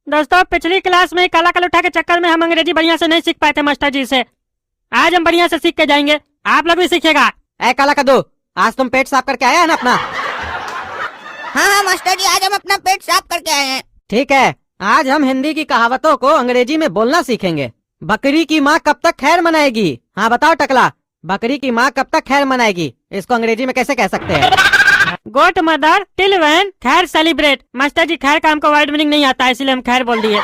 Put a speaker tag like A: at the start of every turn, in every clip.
A: दोस्तों पिछली क्लास में काला कल उठा के चक्कर में हम अंग्रेजी बढ़िया से नहीं सीख पाए थे मास्टर जी से। आज हम बढ़िया से सीख के जाएंगे, आप लोग भी सीखेगा।
B: ए काला कद्दू, आज तुम पेट साफ करके आया है ना अपना?
C: हाँ मास्टर जी, आज हम अपना पेट साफ करके आए हैं।
B: ठीक है, आज हम हिंदी की कहावतों को अंग्रेजी में बोलना सीखेंगे। बकरी की माँ कब तक खैर मनाएगी? हाँ बताओ टकला, बकरी की माँ कब तक खैर मनाएगी, इसको अंग्रेजी में कैसे कह सकते हैं?
A: गोट मदर टिल व्हेन खैर सेलिब्रेट। मास्टर जी खैर का हमको वर्ड मीनिंग नहीं आता है, इसलिए हम खैर बोल दिए।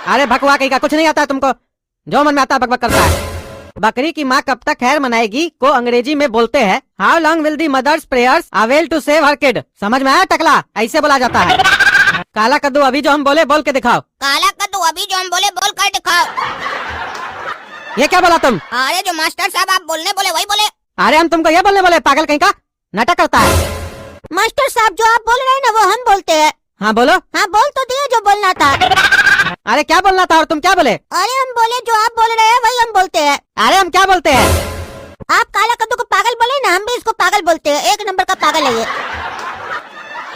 B: अरे भकवा कहीं का, कुछ नहीं आता है तुमको, जो मन में आता है बकबक करता है। बकरी की माँ कब तक खैर मनाएगी को अंग्रेजी में बोलते हैं how long will the mother's prayers avail to save her kid. समझ में आया टकला? ऐसे बोला जाता है। काला कद्दू, अभी जो हम बोले बोल के दिखाओ।
C: काला कद्दू, अभी जो हम बोले बोल कर दिखाओ।
B: ये क्या बोला तुम?
C: अरे जो मास्टर साहब आप बोलने बोले वही बोले।
B: अरे हम तुमको ये बोलने बोले, पागल कहीं का, नाटक करता है।
C: मास्टर साहब जो आप बोल रहे हैं ना वो हम बोलते हैं।
B: हाँ बोलो।
C: हाँ बोल तो दिए जो बोलना था।
B: अरे क्या बोलना था और तुम क्या बोले?
C: अरे हम बोले जो आप बोल रहे हैं वही हम बोलते हैं।
B: अरे हम क्या बोलते हैं?
C: आप काला कद्दू को पागल बोले ना, हम भी इसको पागल बोलते हैं। एक नंबर का पागल है ये।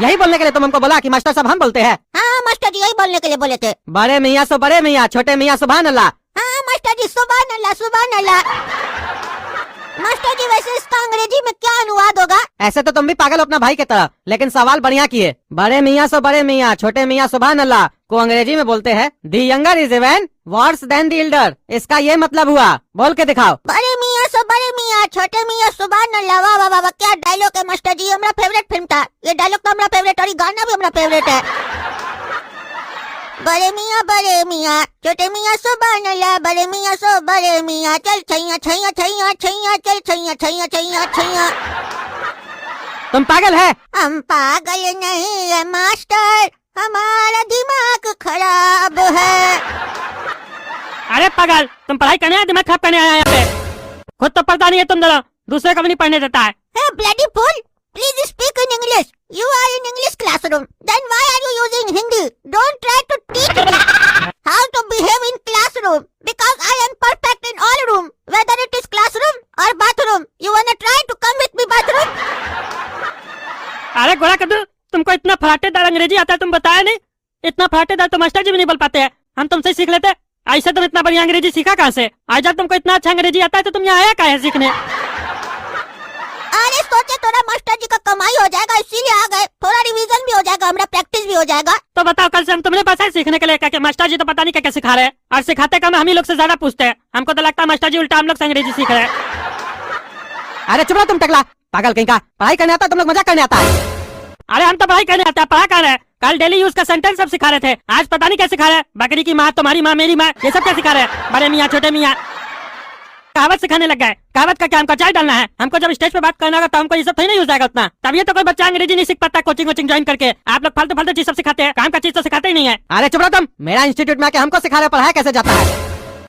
B: यही बोलने के लिए तुम हमको बोला कि मास्टर साहब हम बोलते हैं?
C: हाँ मास्टर जी यही बोलने के लिए बोले थे।
B: बड़े मियाँ सो बड़े मियाँ, छोटे मियाँ सुभान अल्लाह।
C: हाँ मास्टर जी, सुभान अल्लाह सुभान अल्लाह। मास्टर जी वैसे इसका अंग्रेजी में क्या अनुवाद होगा?
B: ऐसे तो तुम भी पागल हो अपना भाई की तरह, लेकिन सवाल बढ़िया किए। बड़े मियाँ सो बड़े मियाँ, छोटे मियाँ सुभान अल्लाह को अंग्रेजी में बोलते हैं the younger is even worse than the elder. इसका ये मतलब हुआ, बोल के दिखाओ।
C: बड़े मियाँ सो बड़े मियाँ, छोटे मियाँ सुभान अल्लाह। वाह वाह वाह, क्या डायलॉग है मास्टर जी, हमारा फेवरेट फिल्म था ये। डायलॉग तो हमारा फेवरेट और ये गाना भी हमारा फेवरेट है। बड़े मियाँ छोटे मियाँ सुभान अल्लाह, बड़े मियाँ सो बड़े मियाँ, चल छैया छैया छैया छैया, चल छैया छैया छैया छैया।
B: तुम पागल है?
C: हम पागल नहीं है मास्टर, हमारा दिमाग खराब है।
A: अरे पागल, तुम पढ़ाई करने आए, दिमाग खराब करने आया यहाँ पे? खुद तो पढ़ता नहीं है तुम दोनों, दूसरे को भी नहीं पढ़ने देता है।
C: Hey bloody fool, please speak in English. You are in English classroom. Then why are you using Hindi? Don't try to teach me how to behave in classroom, because I am perfect in all room, whether it is classroom or bathroom. You wanna try to come with me bathroom?
A: अरे गोरा कद्दू, तुमको इतना फराटेदार अंग्रेजी आता है, तुम बताया नहीं? इतना फराटेदार तो मास्टर जी भी नहीं बोल पाते हैं, हम तुमसे सीख लेते। ऐसे तुम इतना बढ़िया अंग्रेजी सीखा कहाँ से? आज जब तुमको इतना अच्छा अंग्रेजी आता है तो तुम यहाँ आया कहाँ है सीखने?
C: अरे सोचे थोड़ा मास्टर जी का कमाई हो जाएगा इसीलिए आ गए, थोड़ा रिवीजन भी हो जाएगा, हमारा प्रैक्टिस भी हो जाएगा।
A: तो बताओ, कल से हम तुम्हारे पास है सीखने के लिए क्या? मास्टर जी तो पता नहीं क्या क्या सिखा रहे हैं, और सिखाते कम हम ही लोग से ज्यादा पूछते हैं। हमको तो लगता है मास्टर जी उल्टा हम लोग से अंग्रेजी सीख रहे हैं।
B: अरे चुप रहो तुम टकला, पागल कहीं का। पढ़ाई करने आता है, तुम लोग मजाक करने आता है।
A: अरे हम तो पढ़ाई करने आता है, पढ़ा कर रहे हैं। कल डेली यूज का सेंटेंस सब सिखा रहे थे, आज पता नहीं क्या सिखा रहे हैं। बकरी की माँ, तुम्हारी माँ, मेरी माँ, ये सब क्या सिखा रहे हैं? बड़े मियाँ छोटे मियाँ, कहावत सिखाने लग गए। कहावत का क्या हमको चाय डालना है? हमको जब स्टेज पे बात करना होगा तो हमको ये सब थोड़ी नहीं यूज आएगा उतना। तभी तो कोई बच्चा अंग्रेजी नहीं सीख पाता कोचिंग ज्वाइन करके। आप लोग फालतू फालतू चीज सब सिखाते हैं, काम का चीज तो सिखाते ही नहीं है।
B: अरे चुप रहो तुम, मेरा इंस्टीट्यूट में आके हमको सिखा रहे पढ़ाया कैसे जाता है।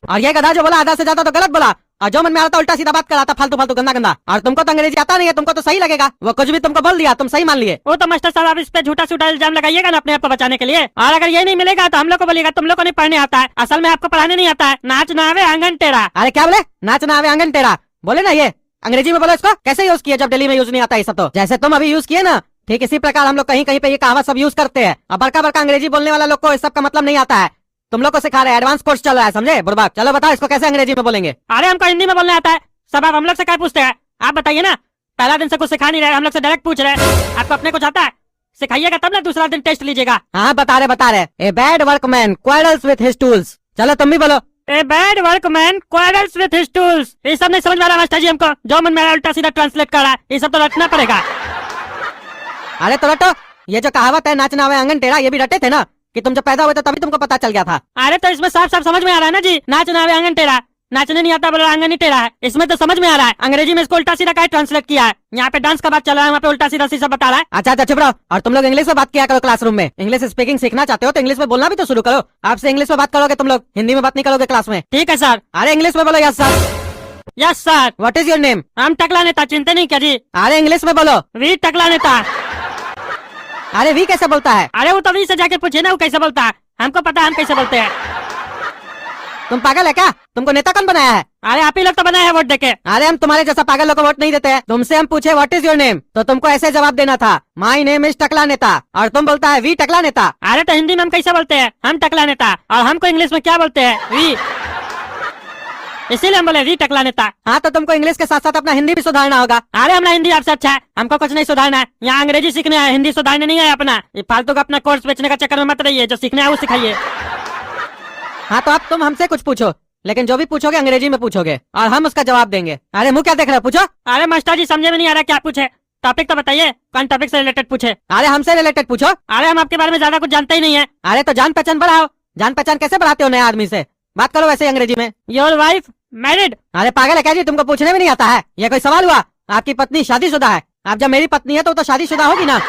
B: और ये गधा जो बोला आधा से ज्यादा तो गलत बोला, और जो मन में आता उल्टा सीधा बात कराता, फालतू फालतू गंदा गंदा। और तुमको तो अंग्रेजी आता नहीं है, तुमको तो सही लगेगा, वो कुछ भी तुमको बोल दिया तुम सही मान लिए।
A: वो तो मास्टर साहब आप इस पे झूठा सूठा इल्जाम लगाइएगा ना अपने आप को बचाने के लिए। और अगर ये नहीं मिलेगा तो हम लोग को बोलिएगा तुम लोग को नहीं पढ़ने आता है। असल में आपको पढ़ाने नहीं आता है। नाच ना आवे आंगन टेढ़ा।
B: अरे क्या बोले? नाच ना आवे आंगन टेढ़ा बोले ना, ये अंग्रेजी में बोलो। इसको कैसे यूज किया जब दिल्ली में यूज नहीं आता है सब? तो जैसे तुम अभी यूज किए ना, ठीक इसी प्रकार हम लोग कहीं कहीं पे ये कहावत सब यूज करते हैं। और बड़का बड़का अंग्रेजी बोलने वाला लोग को इस सब का मतलब नहीं आता है। तुम लोग को सिखा रहे हैं, एडवांस कोर्स चल रहा है, समझे बुड़बक? चलो बताओ इसको कैसे अंग्रेजी में बोलेंगे।
A: अरे हमको हिंदी में बोलने आता है, सब आप हम लोग से क्या पूछते हैं? आप बताइए ना, पहला दिन से कुछ सिखा नहीं रहे, हम लोग से डायरेक्ट पूछ रहे हैं। आपको अपने कुछ आता है? सिखाइएगा तब ना दूसरा दिन टेस्ट लीजिएगा।
B: हाँ बता रहे। A bad workman quarrels with his tools. चलो तुम भी बोलो।
A: A bad workman quarrels with his tools. ये सब नहीं समझ में आ रहा मास्टर जी, हमको जो मन में आ रहा उल्टा सीधा ट्रांसलेट कर रहा है। ये सब तो रटना पड़ेगा।
B: अरे तो रटो, ये जो कहावत है नाच ना आवे आंगन टेढ़ा, ये भी रटे थे ना कि तुम जब पैदा हुए थे तभी तुमको पता चल गया था।
A: अरे तो इसमें साफ साफ समझ में आ रहा है ना जी, नाच ना आवे आंगन टेढ़ा। नाचने नहीं आता बोला आंगन ही टेढ़ा है, इसमें तो समझ में आ रहा है। अंग्रेजी में इसको उल्टा सीधा क्या ट्रांसलेट किया है? यहाँ पे डांस का बात चल रहा है, वहाँ पे उल्टा सीधा सब बता रहा है।
B: अच्छा चुप रहो। और तुम लोग इंग्लिश में बात किया करो क्लासरूम में। इंग्लिश स्पीकिंग सीखना चाहते हो तो इंग्लिश में बोलना भी तो शुरू करो। आपसे इंग्लिश में बात करोगे तुम लोग, हिंदी में बात नहीं करोगे क्लास में।
A: ठीक है सर।
B: अरे इंग्लिश में बोलो। Yes sir.
A: Yes sir.
B: What is your name?
A: हम टकला नेता, चिंता नहीं क्या जी।
B: अरे इंग्लिश में बोलो।
A: वी टकला नेता।
B: अरे वी कैसे बोलता है?
A: अरे वो तो वी से जाके पूछे ना वो कैसे बोलता है, हमको पता है हम कैसे बोलते हैं।
B: तुम पागल है क्या? तुमको नेता कौन बनाया है?
A: अरे आप ही लोग तो बनाए हैं वोट देके।
B: अरे हम तुम्हारे जैसा पागल लोग को वोट नहीं देते हैं। तुमसे हम पूछे व्हाट इज योर नेम, तो तुमको ऐसे जवाब देना था, माई नेम इज टकला नेता, और तुम बोलता है वी टकला नेता।
A: अरे तो हिंदी में हम कैसे बोलते हैं? हम टकला नेता। और हमको इंग्लिश में क्या बोलते हैं? वी। इसीलिए हम बोले वी टकला नेता।
B: हाँ तो तुमको इंग्लिश के साथ साथ अपना हिंदी भी सुधारना होगा।
A: अरे हमारा हिंदी आपसे अच्छा है, हमको कुछ नहीं सुधारना है। यहाँ अंग्रेजी सीखने आए, हिंदी सुधारने नहीं आए अपना। ये फालतू का अपना कोर्स बेचने का चक्कर में मत रहिए, जो सीखने आए वो सिखाइए।
B: हाँ तो अब तुम हमसे कुछ पूछो, लेकिन जो भी पूछोगे अंग्रेजी में पूछोगे और हम उसका जवाब देंगे। अरे मुँह क्या देख रहे हो, पूछो।
A: अरे मास्टर जी समझे में नहीं आ रहा क्या पूछे? टॉपिक तो बताइए, कौन टॉपिक से रिलेटेड पूछे?
B: अरे हमसे रिलेटेड पूछो।
A: अरे हम आपके बारे में ज्यादा कुछ जानते ही नहीं है।
B: अरे तो जान पहचान बढ़ाओ। जान पहचान कैसे बढ़ाते हो नए आदमी से? बात करो वैसे ही अंग्रेजी में।
A: Your wife married?
B: अरे पागल है क्या जी, तुमको पूछने भी नहीं आता है? ये कोई सवाल हुआ? आपकी पत्नी शादीशुदा है। आप जब मेरी पत्नी है तो शादीशुदा होगी ना।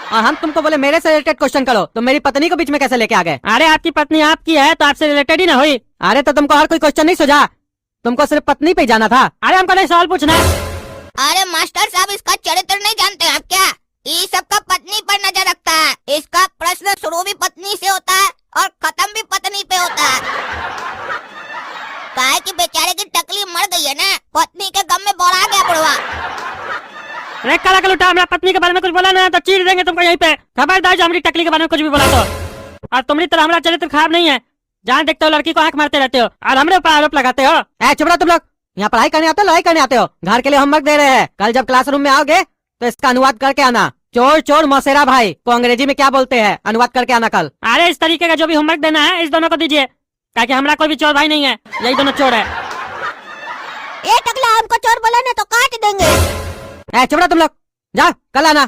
B: और हम तुमको बोले मेरे से रिलेटेड क्वेश्चन करो, तो मेरी पत्नी को बीच में कैसे लेके आ गए?
A: अरे आपकी पत्नी आपकी है तो आपसे रिलेटेड ही ना हुई।
B: अरे तो तुमको हर कोई क्वेश्चन नहीं सुझा, तुमको सिर्फ पत्नी पे ही जाना था।
A: अरे हमको नहीं सवाल पूछना है।
C: अरे मास्टर साहब, इसका चरित्र नहीं जानते आप क्या? ये सबका पत्नी पर नजर रखता है। इसका प्रश्न शुरू भी पत्नी से होता है और खत्म भी पत्नी पे होता है। काहे कि बेचारे की टकली मर गई है ना, पत्नी के गम में बोरा गया बुढ़वा।
A: अरे काला कलूटा, हमारा पत्नी के बारे में कुछ बोला ना तो चीर देंगे तुमको यहीं पे। खबरदार जो हमारी टकली के बारे में कुछ भी बोला तो। और तुम्हारी तरह हमारा चरित्र खराब नहीं है। जहाँ देखते हो लड़की को आंख मारते रहते हो और हमरे ऊपर आरोप लगाते हो।
B: ए चुप रहो तुम लोग। यहाँ पढ़ाई करने आते हो, लड़ाई करने आते हो? घर के लिए होमवर्क दे रहे हैं, कल जब क्लासरूम में आओगे तो इसका अनुवाद करके आना। चोर चोर मौसेरा भाई को अंग्रेजी में क्या बोलते हैं, अनुवाद करके आना कल।
A: अरे इस तरीके का जो भी होमवर्क देना है इस दोनों को दीजिए, ताकि हमारा कोई भी चोर भाई नहीं है, यही दोनों चोर है।
C: ये टकला हमको चोर बोला ना तो काट देंगे।
B: ए चुप रहो तुम लोग, जाओ कल आना।